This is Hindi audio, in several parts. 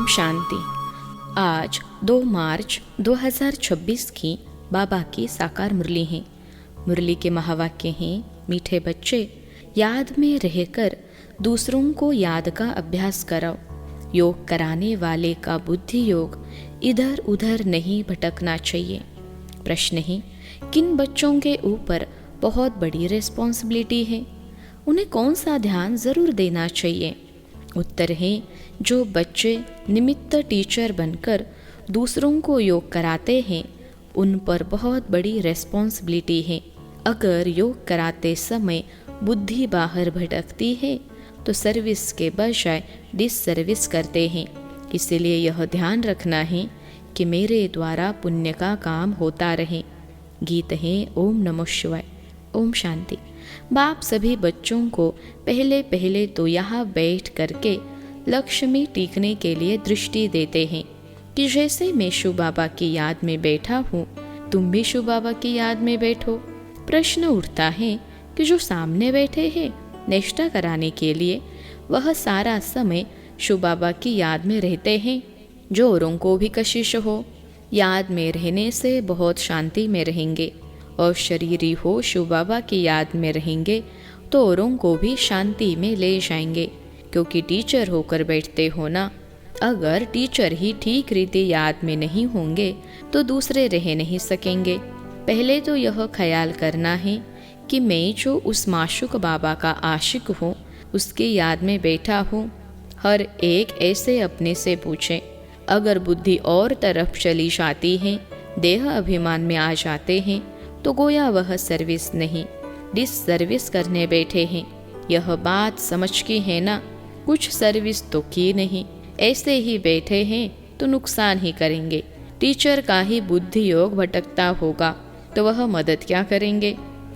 शांति। आज 2 मार्च 2026 की बाबा की साकार मुरली है। मुरली के महावाक्य हैं, मीठे बच्चे, याद में रहकर दूसरों को याद का अभ्यास करो। योग कराने वाले का बुद्धि योग इधर उधर नहीं भटकना चाहिए। प्रश्न है, किन बच्चों के ऊपर बहुत बड़ी रिस्पॉन्सिबिलिटी है? उन्हें कौन सा ध्यान ज़रूर देना चाहिए? उत्तर है, जो बच्चे निमित्त टीचर बनकर दूसरों को योग कराते हैं, उन पर बहुत बड़ी रिस्पॉन्सिबिलिटी है। अगर योग कराते समय बुद्धि बाहर भटकती है तो सर्विस के बजाय डिससर्विस करते हैं। इसीलिए यह ध्यान रखना है कि मेरे द्वारा पुण्य का काम होता रहे। गीत है ओम नमः शिवाय। ओम शांति। बाप सभी बच्चों को पहले पहले तो यहाँ बैठ करके लक्ष्य में टीकने के लिए दृष्टि देते हैं कि जैसे मैं शिव बाबा की याद में बैठा हूँ, तुम भी शिव बाबा की याद में बैठो। प्रश्न उठता है कि जो सामने बैठे हैं निष्ठा कराने के लिए, वह सारा समय शिव बाबा की याद में रहते हैं। जो औरों को भी कशिश हो, याद में रहने से बहुत शांति में रहेंगे, और शरीरी हो शिव बाबा की याद में रहेंगे तो औरों को भी शांति में ले जाएंगे, क्योंकि टीचर होकर बैठते हो ना। अगर टीचर ही ठीक रीति याद में नहीं होंगे तो दूसरे रह नहीं सकेंगे। पहले तो यह ख्याल करना है कि मैं जो उस माशूक बाबा का आशिक हूँ, उसकी याद में बैठा हूँ। हर एक ऐसे अपने से पूछे। अगर बुद्धि और तरफ चली जाती है, देह अभिमान में आ जाते हैं, तो गोया वह सर्विस नहीं, डिससर्विस करने बैठे हैं। यह बात समझ की है ना? कुछ सर्विस तो की नहीं, ऐसे ही बैठे हैं तो नुकसान ही करेंगे। टीचर का ही बुद्धि योग भटकता होगा तो वह मदद क्या करेंगे?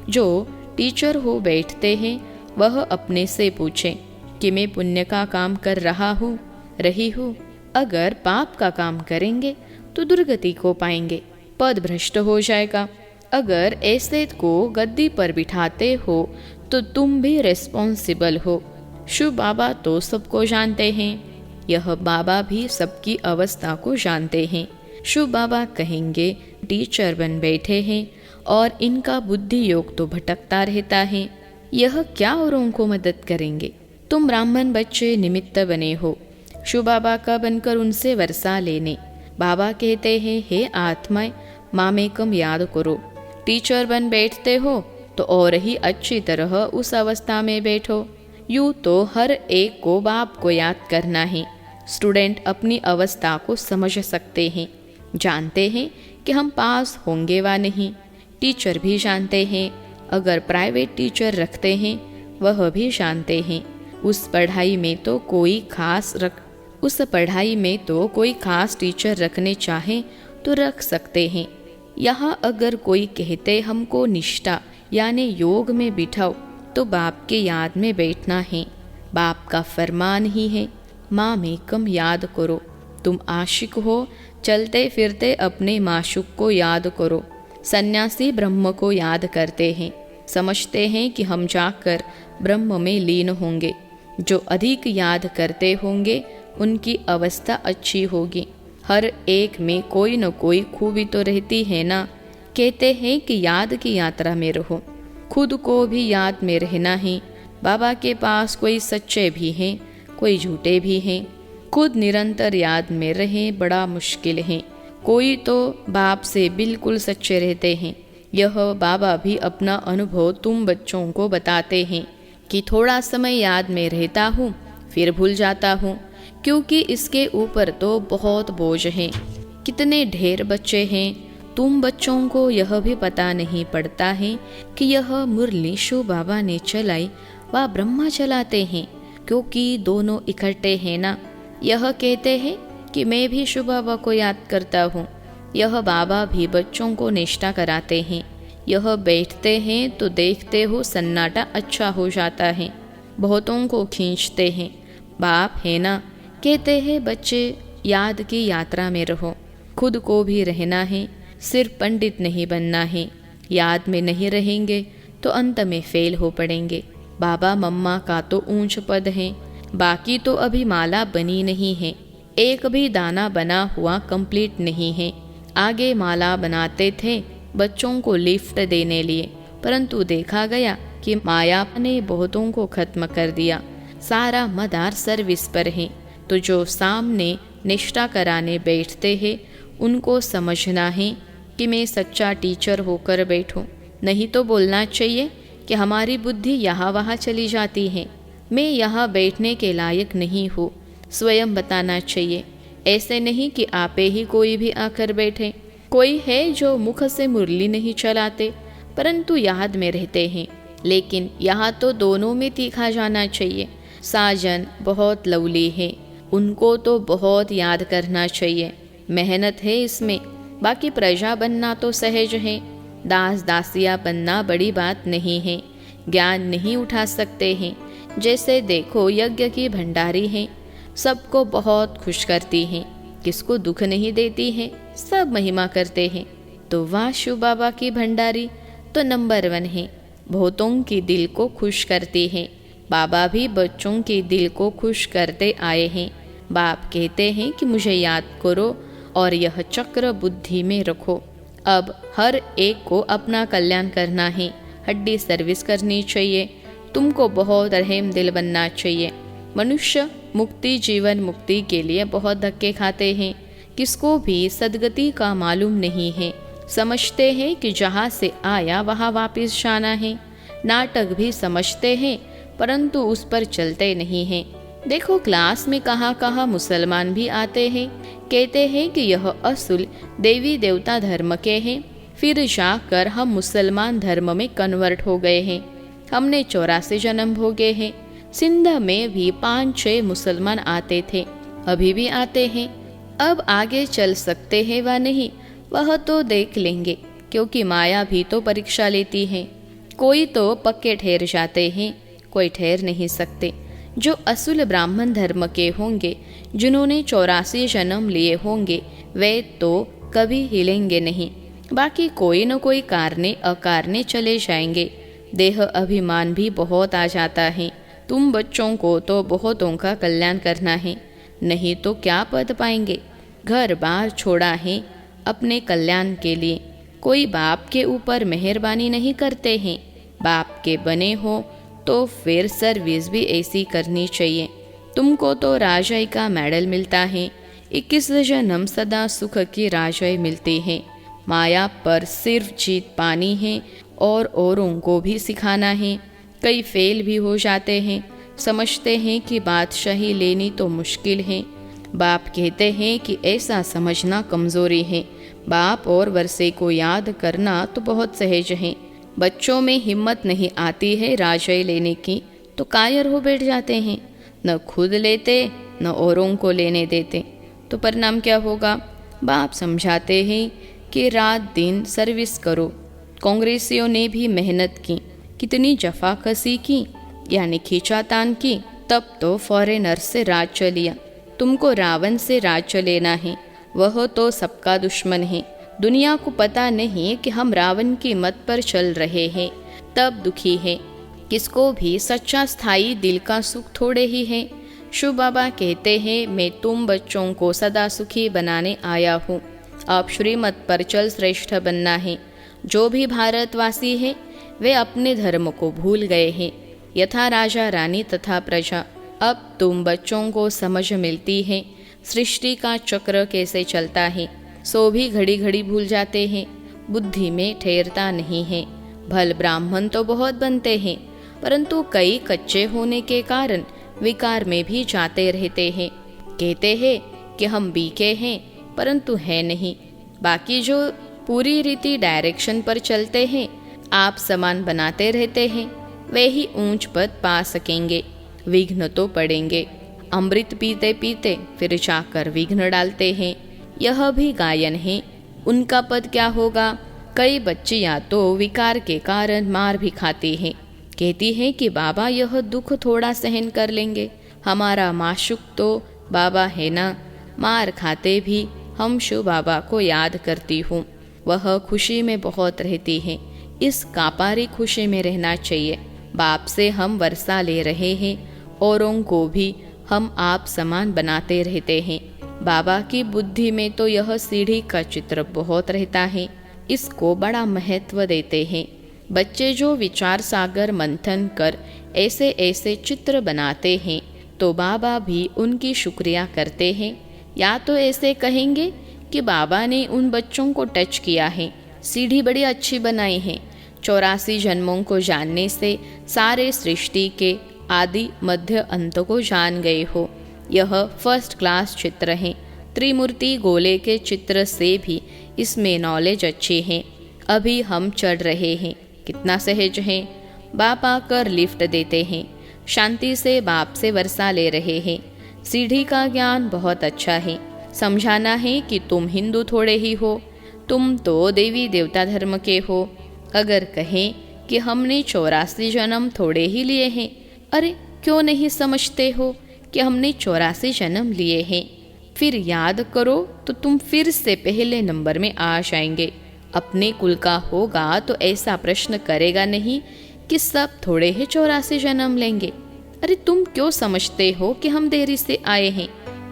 जो टीचर हो बैठते हैं, वह अपने से पूछे कि मैं पुण्य का काम कर रहा हूँ, रही हूँ। अगर पाप का काम करेंगे तो दुर्गति को पाएंगे, पद भ्रष्ट हो जाएगा। अगर ऐसे को गद्दी पर बिठाते हो तो तुम भी रिस्पॉन्सिबल हो। शिव बाबा तो सबको जानते हैं, यह बाबा भी सबकी अवस्था को जानते हैं। शिव बाबा कहेंगे टीचर बन बैठे हैं और इनका बुद्धि योग तो भटकता रहता है, यह क्या औरों को मदद करेंगे? तुम ब्राह्मण बच्चे निमित्त बने हो शिव बाबा का बनकर उनसे वर्षा लेने। बाबा कहते हैं, हे आत्माएं, मामेकम याद करो। टीचर बन बैठते हो तो और ही अच्छी तरह उस अवस्था में बैठो। यूँ तो हर एक को बाप को याद करना है। स्टूडेंट अपनी अवस्था को समझ सकते हैं, जानते हैं कि हम पास होंगे व नहीं। टीचर भी जानते हैं, अगर प्राइवेट टीचर रखते हैं वह भी जानते हैं उस पढ़ाई में तो कोई खास टीचर रखने चाहें तो रख सकते हैं। यहाँ अगर कोई कहते हमको निष्ठा यानी योग में बिठाओ, तो बाप के याद में बैठना है। बाप का फरमान ही है, माँ में कम याद करो। तुम आशिक हो, चलते फिरते अपने माशूक को याद करो। सन्यासी ब्रह्म को याद करते हैं, समझते हैं कि हम जाकर ब्रह्म में लीन होंगे। जो अधिक याद करते होंगे उनकी अवस्था अच्छी होगी। हर एक में कोई न कोई खूबी तो रहती है ना। कहते हैं कि याद की यात्रा में रहो, खुद को भी याद में रहना है। बाबा के पास कोई सच्चे भी हैं, कोई झूठे भी हैं। खुद निरंतर याद में रहें बड़ा मुश्किल है। कोई तो बाप से बिल्कुल सच्चे रहते हैं। यह बाबा भी अपना अनुभव तुम बच्चों को बताते हैं कि थोड़ा समय याद में रहता हूँ, फिर भूल जाता हूँ, क्योंकि इसके ऊपर तो बहुत बोझ है। कितने ढेर बच्चे हैं, तुम बच्चों को यह भी पता नहीं पड़ता है कि यह मुरली शिव बाबा ने चलाई व ब्रह्मा चलाते हैं, क्योंकि दोनों इकट्ठे हैं ना। यह कहते हैं कि मैं भी शिव बाबा को याद करता हूँ। यह बाबा भी बच्चों को निष्ठा कराते हैं। यह बैठते हैं तो देखते हो सन्नाटा अच्छा हो जाता है, बहुतों को खींचते हैं। बाप है ना, कहते हैं बच्चे याद की यात्रा में रहो, खुद को भी रहना है, सिर्फ पंडित नहीं बनना है। याद में नहीं रहेंगे तो अंत में फेल हो पड़ेंगे। बाबा मम्मा का तो ऊंच पद है, बाकी तो अभी माला बनी नहीं है। एक भी दाना बना हुआ कंप्लीट नहीं है। आगे माला बनाते थे बच्चों को लिफ्ट देने लिए, परंतु देखा गया कि माया ने बहुतों को खत्म कर दिया। सारा मदार सर्विस पर है। तो जो सामने निष्ठा कराने बैठते हैं उनको समझना है कि मैं सच्चा टीचर होकर बैठूं, नहीं तो बोलना चाहिए कि हमारी बुद्धि यहाँ वहाँ चली जाती है, मैं यहाँ बैठने के लायक नहीं हूँ। स्वयं बताना चाहिए, ऐसे नहीं कि आपे ही कोई भी आकर बैठे। कोई है जो मुख से मुरली नहीं चलाते परंतु याद में रहते हैं, लेकिन यहाँ तो दोनों में तीखा जाना चाहिए। साजन बहुत लवली है, उनको तो बहुत याद करना चाहिए, मेहनत है इसमें। बाकी प्रजा बनना तो सहज है, दास दासिया बनना बड़ी बात नहीं है। ज्ञान नहीं उठा सकते हैं। जैसे देखो यज्ञ की भंडारी हैं, सबको बहुत खुश करती हैं, किसको दुख नहीं देती हैं, सब महिमा करते हैं। तो वाह शिव बाबा की भंडारी तो नंबर 1 है, बहुतों की दिल को खुश करती हैं। बाबा भी बच्चों के दिल को खुश करते आए हैं। बाप कहते हैं कि मुझे याद करो और यह चक्र बुद्धि में रखो। अब हर एक को अपना कल्याण करना है, हड्डी सर्विस करनी चाहिए, तुमको बहुत रहम दिल बनना चाहिए। मनुष्य मुक्ति जीवन मुक्ति के लिए बहुत धक्के खाते हैं, किसको भी सदगति का मालूम नहीं है। समझते हैं कि जहाँ से आया वहाँ वापस जाना है। नाटक भी समझते हैं परंतु उस पर चलते नहीं हैं। देखो क्लास में कहाँ कहाँ मुसलमान भी आते हैं, कहते हैं कि यह असुल देवी देवता धर्म के हैं, फिर जाकर हम मुसलमान धर्म में कन्वर्ट हो गए हैं। हमने 84 जन्म भोगे हैं। सिंध में भी 5-6 मुसलमान आते थे, अभी भी आते हैं। अब आगे चल सकते हैं व नहीं वह तो देख लेंगे, क्योंकि माया भी तो परीक्षा लेती है। कोई तो पक्के ठहर जाते हैं, कोई ठहर नहीं सकते। जो असुल ब्राह्मण धर्म के होंगे, जिन्होंने 84 जन्म लिए होंगे, वे तो कभी हिलेंगे नहीं। बाकी कोई न कोई कारने अकारने चले जाएंगे। देह अभिमान भी बहुत आ जाता है। तुम बच्चों को तो बहुतों का कल्याण करना है, नहीं तो क्या पद पाएंगे। घर बार छोड़ा है अपने कल्याण के लिए। कोई बाप के ऊपर मेहरबानी नहीं करते हैं। बाप के बने हो तो फिर सर्विस भी ऐसी करनी चाहिए। तुमको तो राजाई का मेडल मिलता है, 21 जन्म सदा सुख की राजाई मिलती है। माया पर सिर्फ जीत पानी है और औरों को भी सिखाना है। कई फेल भी हो जाते हैं, समझते हैं कि बादशाही लेनी तो मुश्किल है। बाप कहते हैं कि ऐसा समझना कमज़ोरी है। बाप और वर्षे को याद करना तो बहुत सहज है। बच्चों में हिम्मत नहीं आती है राजाई लेने की, तो कायर हो बैठ जाते हैं, न खुद लेते न औरों को लेने देते। तो परिणाम क्या होगा? बाप समझाते हैं कि रात दिन सर्विस करो। कांग्रेसियों ने भी मेहनत की, कितनी जफाकसी की, यानी खींचातान की, तब तो फॉरेनर से राज्य लिया। तुमको रावण से राज्य लेना है, वह तो सबका दुश्मन है। दुनिया को पता नहीं कि हम रावण की मत पर चल रहे हैं, तब दुखी है। किसको भी सच्चा स्थायी दिल का सुख थोड़े ही है। शिव बाबा कहते हैं, मैं तुम बच्चों को सदा सुखी बनाने आया हूँ। अब श्रीमत पर चल श्रेष्ठ बनना है। जो भी भारतवासी है वे अपने धर्म को भूल गए हैं, यथा राजा रानी तथा प्रजा। अब तुम बच्चों को समझ मिलती है सृष्टि का चक्र कैसे चलता है। सो भी घड़ी घड़ी भूल जाते हैं, बुद्धि में ठहरता नहीं है। भल ब्राह्मण तो बहुत बनते हैं, परंतु कई कच्चे होने के कारण विकार में भी जाते रहते हैं। कहते हैं कि हम बीके हैं, परंतु है नहीं। बाकी जो पूरी रीति डायरेक्शन पर चलते हैं, आप समान बनाते रहते हैं, वे ही ऊंच पद पा सकेंगे। विघ्न तो पड़ेंगे। अमृत पीते पीते फिर जाकर विघ्न डालते हैं, यह भी गायन है। उनका पद क्या होगा? कई बच्चियां तो विकार के कारण मार भी खाती हैं। कहती है कि बाबा यह दुख थोड़ा सहन कर लेंगे, हमारा माशुक तो बाबा है ना। मार खाते भी हम शिव बाबा को याद करती हूँ, वह खुशी में बहुत रहती है। इस कापारी खुशी में रहना चाहिए। बाप से हम वर्षा ले रहे हैं, औरों को भी हम आप समान बनाते रहते हैं। बाबा की बुद्धि में तो यह सीढ़ी का चित्र बहुत रहता है, इसको बड़ा महत्व देते हैं। बच्चे जो विचार सागर मंथन कर ऐसे ऐसे चित्र बनाते हैं तो बाबा भी उनकी शुक्रिया करते हैं, या तो ऐसे कहेंगे कि बाबा ने उन बच्चों को टच किया है, सीढ़ी बड़ी अच्छी बनाई है। 84 जन्मों को जानने से सारे सृष्टि के आदि मध्य अंत को जान गए हो। यह फर्स्ट क्लास चित्र है। त्रिमूर्ति गोले के चित्र से भी इसमें नॉलेज अच्छी है। अभी हम चढ़ रहे हैं, कितना सहज है। बाप आकर लिफ्ट देते हैं, शांति से बाप से वर्षा ले रहे हैं। सीढ़ी का ज्ञान बहुत अच्छा है। समझाना है कि तुम हिंदू थोड़े ही हो, तुम तो देवी देवता धर्म के हो। अगर कहें कि हमने 84 जन्म थोड़े ही लिए हैं, अरे क्यों नहीं समझते हो कि हमने 84 जन्म लिए हैं। फिर याद करो तो तुम फिर से पहले नंबर में आ जाएंगे। अपने कुल का होगा तो ऐसा प्रश्न करेगा नहीं कि सब थोड़े ही 84 जन्म लेंगे। अरे तुम क्यों समझते हो कि हम देरी से आए हैं।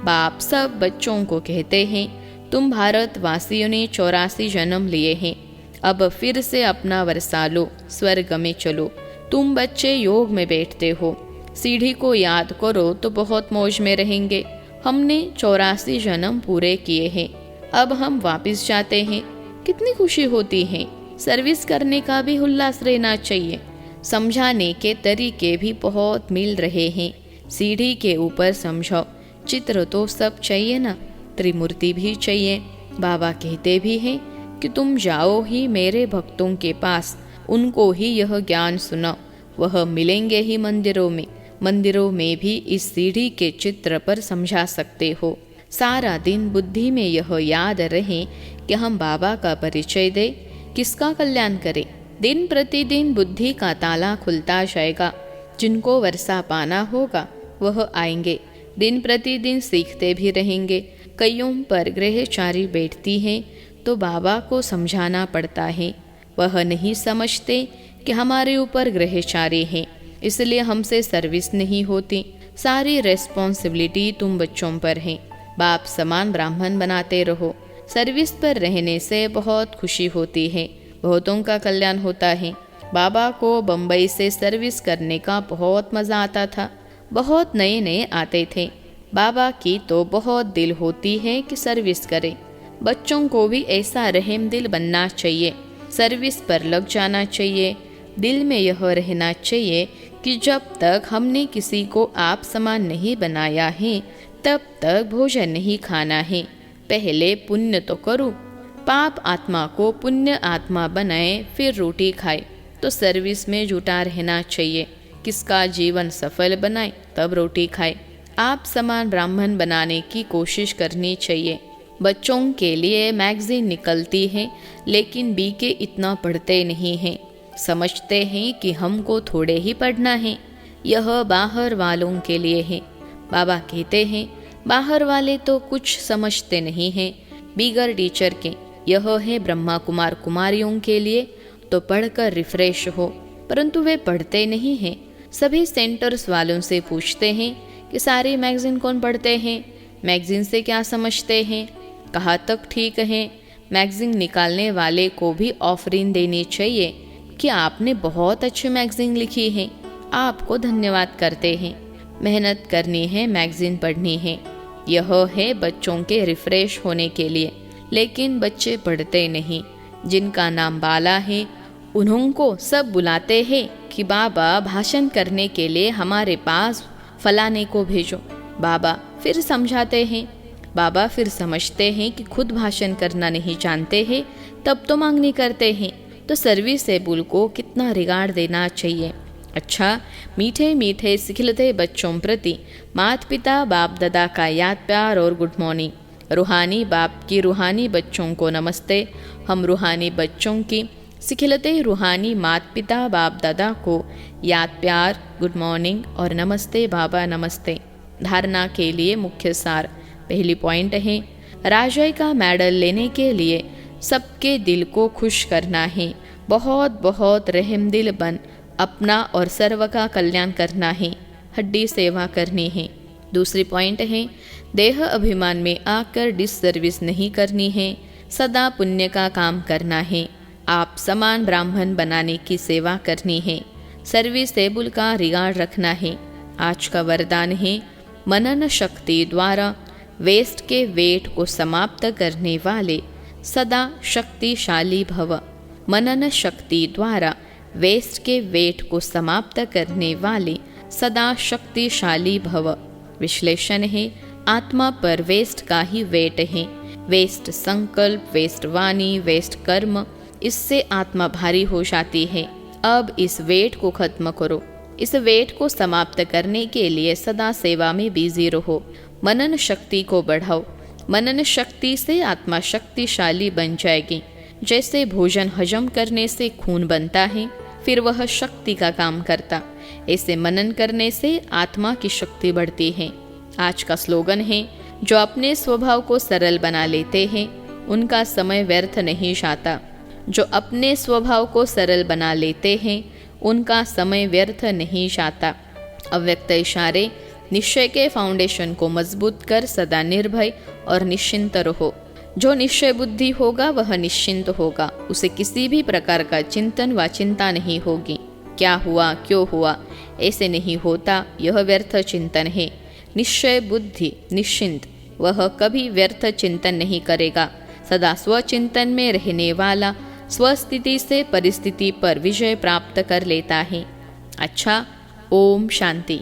बाप सब बच्चों को कहते हैं, तुम भारतवासियों ने 84 जन्म लिए हैं, अब फिर से अपना वर्षा लो, स्वर्ग में चलो। तुम बच्चे योग में बैठते हो, सीढ़ी को याद करो तो बहुत मौज में रहेंगे। हमने 84 जन्म पूरे किए हैं, अब हम वापस जाते हैं, कितनी खुशी होती है। सर्विस करने का भी उल्लास रहना चाहिए। समझाने के तरीके भी बहुत मिल रहे हैं। सीढ़ी के ऊपर समझो, चित्र तो सब चाहिए ना, त्रिमूर्ति भी चाहिए। बाबा कहते भी हैं कि तुम जाओ ही मेरे भक्तों के पास, उनको ही यह ज्ञान सुनाओ, वह मिलेंगे ही मंदिरों में। मंदिरों में भी इस सीढ़ी के चित्र पर समझा सकते हो। सारा दिन बुद्धि में यह याद रहे कि हम बाबा का परिचय दे, किसका कल्याण करें। दिन प्रतिदिन बुद्धि का ताला खुलता जाएगा। जिनको वर्षा पाना होगा वह आएंगे। दिन प्रतिदिन सीखते भी रहेंगे। कईयों पर ग्रहचारी बैठती हैं तो बाबा को समझाना पड़ता है। वह नहीं समझते कि हमारे ऊपर ग्रहचारी हैं, इसलिए हमसे सर्विस नहीं होती। सारी रेस्पॉन्सिबिलिटी तुम बच्चों पर है। बाप समान ब्राह्मण बनाते रहो। सर्विस पर रहने से बहुत खुशी होती है, बहुतों का कल्याण होता है। बाबा को बम्बई से सर्विस करने का बहुत मज़ा आता था। बहुत नए नए आते थे। बाबा की तो बहुत दिल होती है कि सर्विस करें। बच्चों को भी ऐसा रहम दिल बनना चाहिए, सर्विस पर लग जाना चाहिए। दिल में यह रहना चाहिए कि जब तक हमने किसी को आप समान नहीं बनाया है तब तक भोजन नहीं खाना है। पहले पुण्य तो करो, पाप आत्मा को पुण्य आत्मा बनाए फिर रोटी खाए। तो सर्विस में जुटा रहना चाहिए। किसका जीवन सफल बनाए तब रोटी खाए। आप समान ब्राह्मण बनाने की कोशिश करनी चाहिए। बच्चों के लिए मैगजीन निकलती है, लेकिन बीके इतना पढ़ते नहीं हैं। समझते हैं कि हमको थोड़े ही पढ़ना है, यह बाहर वालों के लिए है। बाबा कहते हैं बाहर वाले तो कुछ समझते नहीं हैं, बिगर टीचर के। यह है ब्रह्मा कुमार कुमारियों के लिए, तो पढ़कर रिफ्रेश हो। परंतु वे पढ़ते नहीं हैं। सभी सेंटर्स वालों से पूछते हैं कि सारी मैगजीन कौन पढ़ते हैं, मैगजीन से क्या समझते हैं, कहाँ तक ठीक है। मैगजीन निकालने वाले को भी ऑफरिंग देनी चाहिए कि आपने बहुत अच्छी मैगजीन लिखी है, आपको धन्यवाद करते हैं। मेहनत करनी है, मैगजीन पढ़नी है। यह है बच्चों के रिफ्रेश होने के लिए, लेकिन बच्चे पढ़ते नहीं। जिनका नाम बाला है उन्होंने सब बुलाते हैं कि बाबा भाषण करने के लिए हमारे पास फलाने को भेजो। बाबा फिर समझाते हैं। बाबा फिर समझते हैं कि खुद भाषण करना नहीं जानते हैं, तब तो मांगनी करते हैं। तो सर्विसेबल को कितना रिगार्ड देना चाहिए। अच्छा, मीठे मीठे सिखलते बच्चों प्रति माता पिता बाप दादा का याद प्यार और गुड मॉर्निंग। रूहानी बाप की रूहानी बच्चों को नमस्ते। हम रूहानी बच्चों की सिखलते रूहानी माता पिता बाप दादा को याद प्यार, गुड मॉर्निंग और नमस्ते बाबा नमस्ते। धारणा के लिए मुख्य सार। पहली पॉइंट है, राजय का मेडल लेने के लिए सबके दिल को खुश करना है। बहुत बहुत रहम दिल बन अपना और सर्व का कल्याण करना है। हड्डी सेवा करनी है। दूसरी पॉइंट है, देह अभिमान में आकर डिससर्विस नहीं करनी है, सदा पुण्य का काम करना है। आप समान ब्राह्मण बनाने की सेवा करनी है, सर्विसेबल का रिगार्ड रखना है। आज का वरदान है, मनन शक्ति द्वारा वेस्ट के वेट को समाप्त करने वाले सदा शक्तिशाली भव। मनन शक्ति द्वारा वेस्ट के वेट को समाप्त करने वाले सदा शक्तिशाली भव। विश्लेषण है, आत्मा पर वेस्ट का ही वेट है। वेस्ट संकल्प, वेस्ट वाणी, वेस्ट कर्म, इससे आत्मा भारी हो जाती है। अब इस वेट को खत्म करो। इस वेट को समाप्त करने के लिए सदा सेवा में बिजी रहो। मनन शक्ति को बढ़ाओ। मनन शक्ति से आत्मा शक्तिशाली बन जाएगी। जैसे भोजन हजम करने से खून बनता है, फिर वह शक्ति का काम करता, ऐसे मनन करने से आत्मा की शक्ति बढ़ती है। आज का स्लोगन है, जो अपने स्वभाव को सरल बना लेते हैं उनका समय व्यर्थ नहीं जाता। जो अपने स्वभाव को सरल बना लेते हैं उनका समय व्यर्थ नहीं जाता। अव्यक्त इशारे, निश्चय के फाउंडेशन को मजबूत कर सदा निर्भय और निश्चिंत रहो। जो निश्चय बुद्धि होगा वह निश्चिंत होगा। उसे किसी भी प्रकार का चिंतन व चिंता नहीं होगी। क्या हुआ, क्यों हुआ, ऐसे नहीं होता, यह व्यर्थ चिंतन है। निश्चय बुद्धि निश्चिंत, वह कभी व्यर्थ चिंतन नहीं करेगा। सदा स्वचिंतन में रहने वाला स्वस्थिति से परिस्थिति पर विजय प्राप्त कर लेता है। अच्छा, ओम शांति।